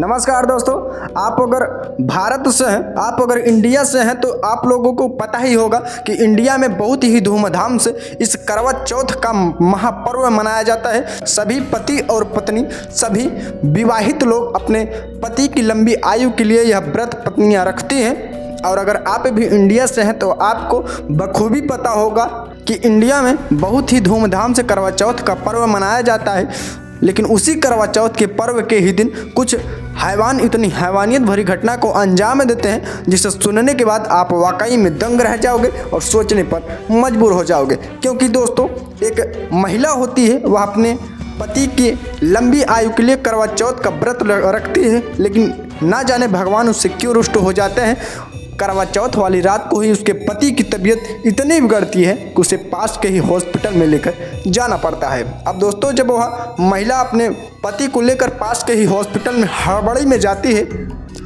नमस्कार दोस्तों, आप अगर भारत से हैं, आप अगर इंडिया से हैं तो आप लोगों को पता ही होगा कि इंडिया में बहुत ही धूमधाम से इस करवा चौथ का महापर्व मनाया जाता है। सभी पति और पत्नी, सभी विवाहित लोग अपने पति की लंबी आयु के लिए यह व्रत पत्नियां रखती हैं। और अगर आप भी इंडिया से हैं तो आपको बखूबी पता होगा कि इंडिया में बहुत ही धूमधाम से करवा चौथ का पर्व मनाया जाता है। लेकिन उसी करवा चौथ के पर्व के ही दिन कुछ हैवान इतनी हैवानियत भरी घटना को अंजाम देते हैं जिसे सुनने के बाद आप वाकई में दंग रह जाओगे और सोचने पर मजबूर हो जाओगे। क्योंकि दोस्तों, एक महिला होती है, वह अपने पति की लंबी आयु के लिए करवा चौथ का व्रत रखती है, लेकिन ना जाने भगवान उससे क्यों रुष्ट हो जाते हैं। करवा चौथ वाली रात को ही उसके पति की तबीयत इतनी बिगड़ती है कि उसे पास के ही हॉस्पिटल में लेकर जाना पड़ता है। अब दोस्तों, जब वह महिला अपने पति को लेकर पास के ही हॉस्पिटल में हड़बड़ी में जाती है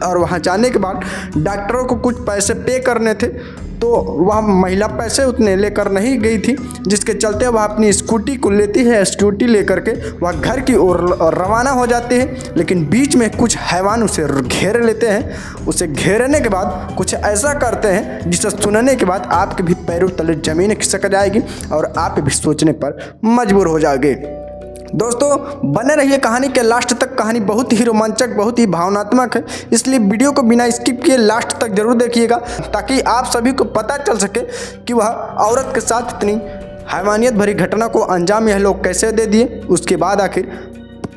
और वहां जाने के बाद डॉक्टरों को कुछ पैसे पे करने थे, तो वह महिला पैसे उतने लेकर नहीं गई थी, जिसके चलते वह अपनी स्कूटी को लेती है। स्कूटी लेकर के वह घर की ओर रवाना हो जाती है, लेकिन बीच में कुछ हैवान उसे घेर लेते हैं। उसे घेरने के बाद कुछ ऐसा करते हैं जिसे सुनने के बाद आपके भी पैरों तले जमीन खिसक जाएगी और आप भी सोचने पर मजबूर हो जाओगे। दोस्तों, बने रहिए कहानी के लास्ट तक। कहानी बहुत ही रोमांचक, बहुत ही भावनात्मक है, इसलिए वीडियो को बिना स्किप किए लास्ट तक जरूर देखिएगा, ताकि आप सभी को पता चल सके कि वह औरत के साथ इतनी हैवानियत भरी घटना को अंजाम यह लोग कैसे दे दिए, उसके बाद आखिर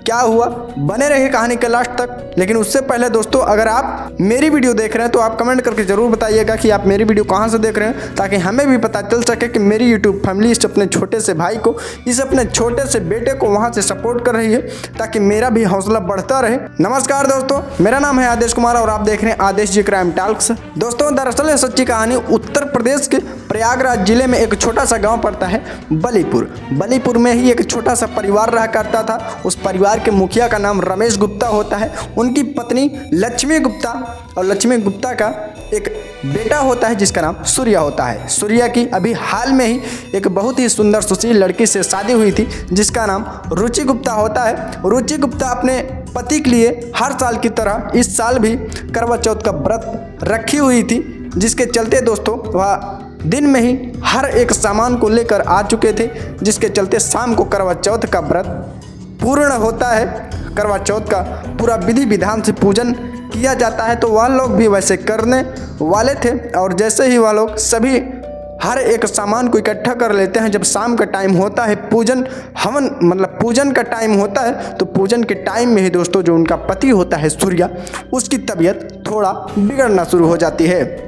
क्या हुआ। बने रहिए कहानी के लास्ट तक। लेकिन उससे पहले दोस्तों, अगर आप मेरी वीडियो देख रहे हैं तो आप कमेंट करके जरूर बताइएगा कि आप मेरी वीडियो कहां से देख रहे हैं, ताकि हमें भी पता चल सके कि मेरी यूट्यूब फैमिली इस अपने छोटे से भाई को, इस अपने छोटे से बेटे को वहां से सपोर्ट कर रही है, ताकि मेरा भी हौसला बढ़ता रहे। नमस्कार दोस्तों, मेरा नाम है आदेश कुमार और आप देख रहे हैं आदेश जी क्राइम टॉक्स। दोस्तों, दरअसल यह सच्ची कहानी उत्तर प्रदेश के प्रयागराज जिले में एक छोटा सा गाँव पड़ता है बलीपुर। बलीपुर में ही एक छोटा सा परिवार रहा करता था। उस परिवार के मुखिया का नाम रमेश गुप्ता होता है। उनकी पत्नी लक्ष्मी गुप्ता, और लक्ष्मी गुप्ता का एक बेटा होता है जिसका नाम सूर्या होता है। सूर्या की अभी हाल में ही एक बहुत ही सुंदर सुशील लड़की से शादी हुई थी जिसका नाम रुचि गुप्ता होता है। रुचि गुप्ता अपने पति के लिए हर साल की तरह इस साल भी करवा चौथ का व्रत रखी हुई थी, जिसके चलते दोस्तों वह दिन में ही हर एक सामान को लेकर आ चुके थे, जिसके चलते शाम को करवा चौथ का व्रत पूर्ण होता है। करवा चौथ का पूरा विधि विधान से पूजन किया जाता है, तो वह लोग भी वैसे करने वाले थे। और जैसे ही वह लोग सभी हर एक सामान को इकट्ठा कर लेते हैं, जब शाम का टाइम होता है, पूजन हवन मतलब पूजन का टाइम होता है, तो पूजन के टाइम में ही दोस्तों जो उनका पति होता है सूर्या, उसकी तबीयत थोड़ा बिगड़ना शुरू हो जाती है।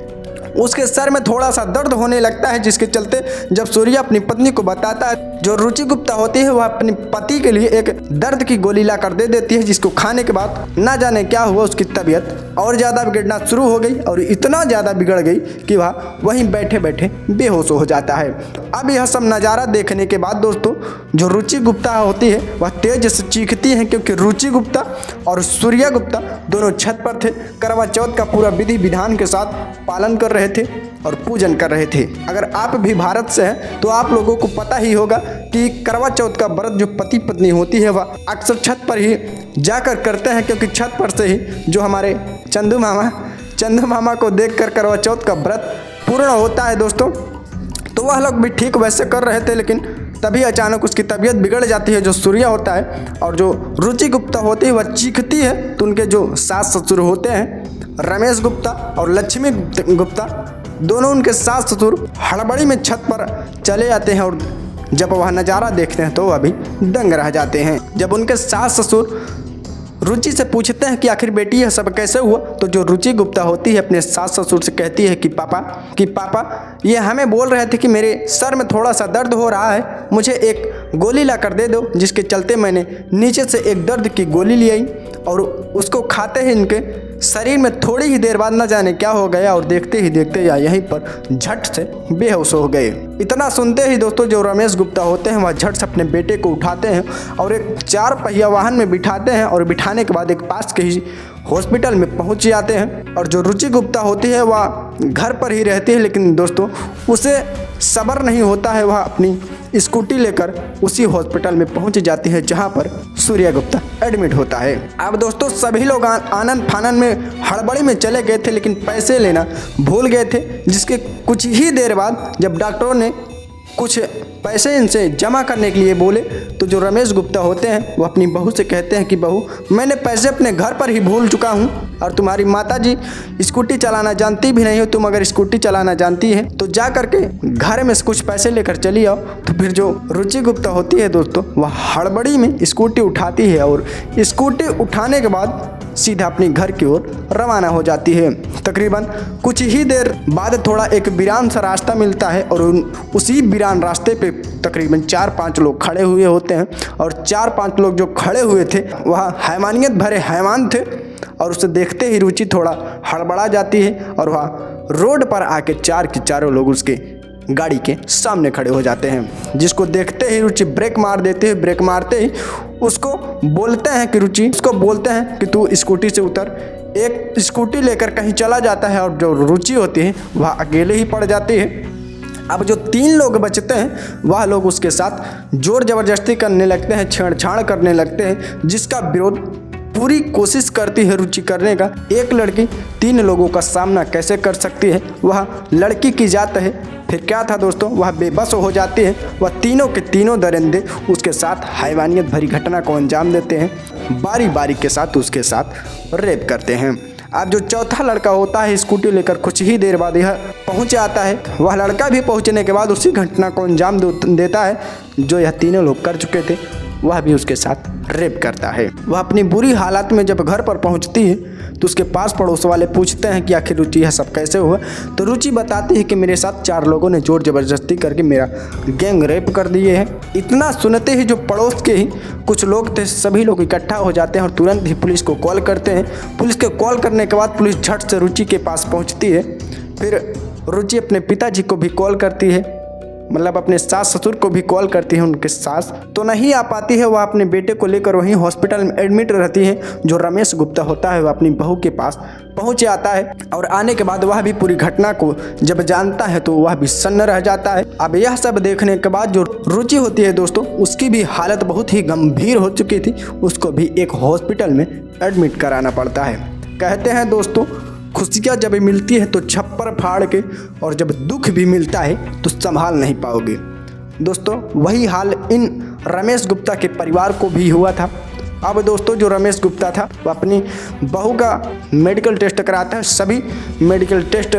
उसके सर में थोड़ा सा दर्द होने लगता है, जिसके चलते जब सूर्या अपनी पत्नी को बताता है, जो रुचि गुप्ता होती है वह अपने पति के लिए एक दर्द की गोली ला कर दे देती है, जिसको खाने के बाद ना जाने क्या हुआ, उसकी तबीयत और ज़्यादा बिगड़ना शुरू हो गई और इतना ज़्यादा बिगड़ गई कि वह वहीं बैठे बैठे बेहोश हो जाता है। अब यह सब नज़ारा देखने के बाद दोस्तों जो रुचि गुप्ता होती है वह तेज से चीखती है, क्योंकि रुचि गुप्ता और सूर्या गुप्ता दोनों छत पर थे, करवा चौथ का पूरा विधि विधान के साथ पालन कर रहे थे और पूजन कर रहे थे। अगर आप भी भारत से हैं तो आप लोगों को पता ही होगा कि करवा चौथ का व्रत जो पति पत्नी होती है वह अक्सर छत पर ही जाकर करते हैं, क्योंकि छत पर से ही जो हमारे चंदू मामा को देखकर करवा चौथ का व्रत पूर्ण होता है दोस्तों। तो वह लोग भी ठीक वैसे कर रहे थे, लेकिन तभी अचानक उसकी तबीयत बिगड़ जाती है जो सूर्या होता है, और जो रुचि गुप्ता होती है वह चीखती है। तो उनके जो सास ससुर होते हैं रमेश गुप्ता और लक्ष्मी गुप्ता, दोनों उनके सास ससुर हड़बड़ी में छत पर चले आते हैं, और जब वह नज़ारा देखते हैं तो वह भी दंग रह जाते हैं। जब उनके सास ससुर रुचि से पूछते हैं कि आखिर बेटी यह सब कैसे हुआ, तो जो रुचि गुप्ता होती है अपने सास ससुर से कहती है कि पापा ये हमें बोल रहे थे कि मेरे सर में थोड़ा सा दर्द हो रहा है, मुझे एक गोली ला कर दे दो, जिसके चलते मैंने नीचे से एक दर्द की गोली ले आई और उसको खाते ही इनके शरीर में थोड़ी ही देर बाद न जाने क्या हो गया, और देखते ही देखते या यहीं पर झट से बेहोश हो गए। इतना सुनते ही दोस्तों जो रमेश गुप्ता होते हैं वह झट से अपने बेटे को उठाते हैं और एक 4 पहिया वाहन में बिठाते हैं, और बिठाने के बाद एक पास के ही हॉस्पिटल में पहुंच जाते हैं। और जो रुचि गुप्ता होती है वह घर पर ही रहती है, लेकिन दोस्तों उसे सब्र नहीं होता है, वह अपनी स्कूटी लेकर उसी हॉस्पिटल में पहुंच जाती है जहां पर सूर्या गुप्ता एडमिट होता है। अब दोस्तों सभी लोग आनंद फानन में हड़बड़ी में चले गए थे, लेकिन पैसे लेना भूल गए थे, जिसके कुछ ही देर बाद जब डॉक्टरों ने कुछ पैसे इनसे जमा करने के लिए बोले तो जो रमेश गुप्ता होते हैं वो अपनी बहू से कहते हैं कि बहू, मैंने पैसे अपने घर पर ही भूल चुका हूँ और तुम्हारी माताजी स्कूटी चलाना जानती भी नहीं हो। तुम अगर स्कूटी चलाना जानती है तो जा करके घर में से कुछ पैसे लेकर चली आओ। तो फिर जो रुचि गुप्ता होती है दोस्तों वह हड़बड़ी में स्कूटी उठाती है और स्कूटी उठाने के बाद सीधा अपने घर की ओर रवाना हो जाती है। तकरीबन कुछ ही देर बाद थोड़ा एक वीरान सा रास्ता मिलता है और उसी वीरान रास्ते पे तकरीबन 4-5 लोग खड़े हुए होते हैं और 4-5 लोग जो खड़े हुए थे वह हैवानियत भरे हैवान थे और उसे देखते ही रुचि थोड़ा हड़बड़ा जाती है और वह रोड पर आके 4 के चारों लोग उसके गाड़ी के सामने खड़े हो जाते हैं, जिसको देखते ही रुचि ब्रेक मार देते हैं। ब्रेक मारते ही उसको बोलते हैं कि तू स्कूटी से उतर। एक स्कूटी लेकर कहीं चला जाता है और जो रुचि होती है वह अकेले ही पड़ जाती है। अब जो 3 लोग बचते हैं वह लोग उसके साथ जोर ज़बरदस्ती करने लगते हैं, छेड़छाड़ करने लगते हैं, जिसका विरोध पूरी कोशिश करती है रुचि करने का। एक लड़की 3 लोगों का सामना कैसे कर सकती है, वह लड़की की जात है। फिर क्या था दोस्तों, वह बेबस हो जाती है। वह तीनों के तीनों दरिंदे उसके साथ हैवानियत भरी घटना को अंजाम देते हैं, बारी बारी के साथ उसके साथ रेप करते हैं। अब जो चौथा लड़का होता है स्कूटी लेकर कुछ ही देर बाद यह पहुंच आता है। वह लड़का भी पहुंचने के बाद उसी घटना को अंजाम देता है जो यह तीनों लोग कर चुके थे। वह भी उसके साथ रेप करता है। वह अपनी बुरी हालत में जब घर पर पहुंचती है तो उसके पास पड़ोस वाले पूछते हैं कि आखिर रुचि यह सब कैसे हुआ। तो रुचि बताती है कि मेरे साथ 4 लोगों ने जोर ज़बरदस्ती करके मेरा गैंग रेप कर दिए हैं। इतना सुनते ही जो पड़ोस के ही कुछ लोग थे सभी लोग इकट्ठा हो जाते हैं और तुरंत ही पुलिस को कॉल करते हैं। पुलिस को कॉल करने के बाद पुलिस झट से रुचि के पास पहुँचती है। फिर रुचि अपने पिताजी को भी कॉल करती है, मतलब अपने सास ससुर को भी कॉल करती है। उनके सास तो नहीं आ पाती है, वह अपने बेटे को लेकर वहीं हॉस्पिटल में एडमिट रहती है। जो रमेश गुप्ता होता है वह अपनी बहू के पास पहुंच आता है और आने के बाद वह भी पूरी घटना को जब जानता है तो वह भी सन्न रह जाता है। अब यह सब देखने के बाद जो रुचि होती है दोस्तों उसकी भी हालत बहुत ही गंभीर हो चुकी थी, उसको भी एक हॉस्पिटल में एडमिट कराना पड़ता है। कहते हैं दोस्तों खुशियाँ जब मिलती है तो छप्पर फाड़ के, और जब दुख भी मिलता है तो संभाल नहीं पाओगे। दोस्तों वही हाल इन रमेश गुप्ता के परिवार को भी हुआ था। अब दोस्तों जो रमेश गुप्ता था वह अपनी बहू का मेडिकल टेस्ट कराता है, सभी मेडिकल टेस्ट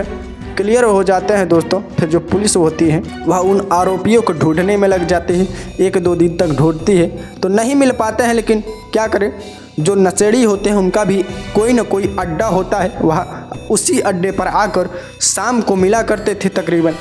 क्लियर हो जाते हैं दोस्तों। फिर जो पुलिस होती है वह उन आरोपियों को ढूंढने में लग जाती है। 1-2 दिन तक ढूंढती है तो नहीं मिल पाते हैं, लेकिन क्या करें, जो नशेड़ी होते हैं उनका भी कोई न कोई अड्डा होता है। वह उसी अड्डे पर आकर शाम को मिला करते थे। तकरीबन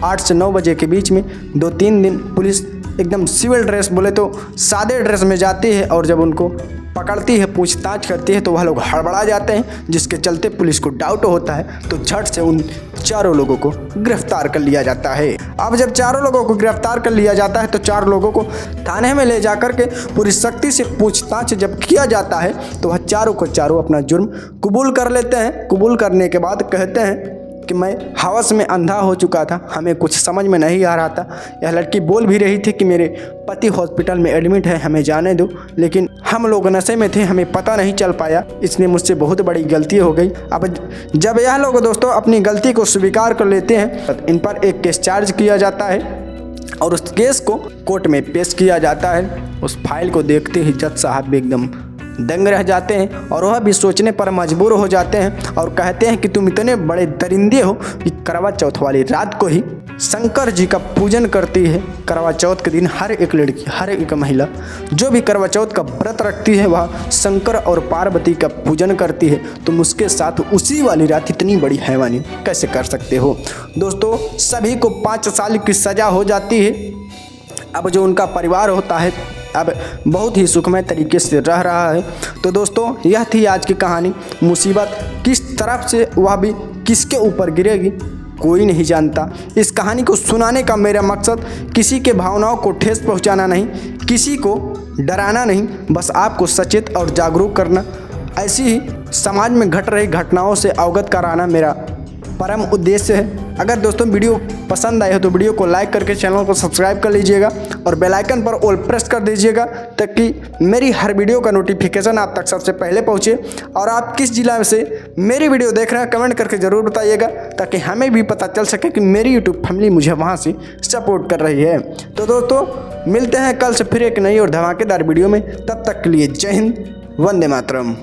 8 से 9 बजे के बीच में 2-3 दिन पुलिस एकदम सिविल ड्रेस, बोले तो सादे ड्रेस में जाती है और जब उनको पकड़ती है, पूछताछ करती है तो वह लोग हड़बड़ा जाते हैं, जिसके चलते पुलिस को डाउट होता है तो झट से उन 4 लोगों को गिरफ्तार कर लिया जाता है। अब जब 4 लोगों को गिरफ्तार कर लिया जाता है तो 4 लोगों को थाने में ले जाकर के पूरी सख्ती से पूछताछ जब किया जाता है तो वह चारों को चारों अपना जुर्म कबूल कर लेते हैं। कबूल करने के बाद कहते हैं कि मैं हवस में अंधा हो चुका था, हमें कुछ समझ में नहीं आ रहा था। यह लड़की बोल भी रही थी कि मेरे पति हॉस्पिटल में एडमिट है, हमें जाने दो, लेकिन हम लोग नशे में थे, हमें पता नहीं चल पाया, इसलिए मुझसे बहुत बड़ी गलती हो गई। अब जब यह लोग दोस्तों अपनी गलती को स्वीकार कर लेते हैं, इन पर एक केस चार्ज किया जाता है और उस केस को कोर्ट में पेश किया जाता है। उस फाइल को देखते ही जज साहब भी एकदम दंग रह जाते हैं और वह भी सोचने पर मजबूर हो जाते हैं और कहते हैं कि तुम इतने बड़े दरिंदे हो कि करवा चौथ वाली रात को ही शंकर जी का पूजन करती है। करवा चौथ के दिन हर एक लड़की, हर एक महिला जो भी करवा चौथ का व्रत रखती है वह शंकर और पार्वती का पूजन करती है। तुम उसके साथ उसी वाली रात इतनी बड़ी हैवानी कैसे कर सकते हो। दोस्तों सभी को 5 साल की सज़ा हो जाती है। अब जो उनका परिवार होता है अब बहुत ही सुखमय तरीके से रह रहा है। तो दोस्तों यह थी आज की कहानी। मुसीबत किस तरफ से वह भी किसके ऊपर गिरेगी कोई नहीं जानता। इस कहानी को सुनाने का मेरा मकसद किसी के भावनाओं को ठेस पहुंचाना नहीं, किसी को डराना नहीं, बस आपको सचेत और जागरूक करना। ऐसी ही समाज में घट रही घटनाओं से अवगत कराना मेरा परम उद्देश्य है। अगर दोस्तों वीडियो पसंद आए हो तो वीडियो को लाइक करके चैनल को सब्सक्राइब कर लीजिएगा और बेल आइकन पर ऑल प्रेस कर दीजिएगा ताकि मेरी हर वीडियो का नोटिफिकेशन आप तक सबसे पहले पहुंचे। और आप किस जिला में से मेरी वीडियो देख रहे हैं कमेंट करके ज़रूर बताइएगा ताकि हमें भी पता चल सके कि मेरी यूट्यूब फैमिली मुझे वहाँ से सपोर्ट कर रही है। तो दोस्तों मिलते हैं कल से फिर एक नई और धमाकेदार वीडियो में। तब तक के लिए जय हिंद, वंदे मातरम।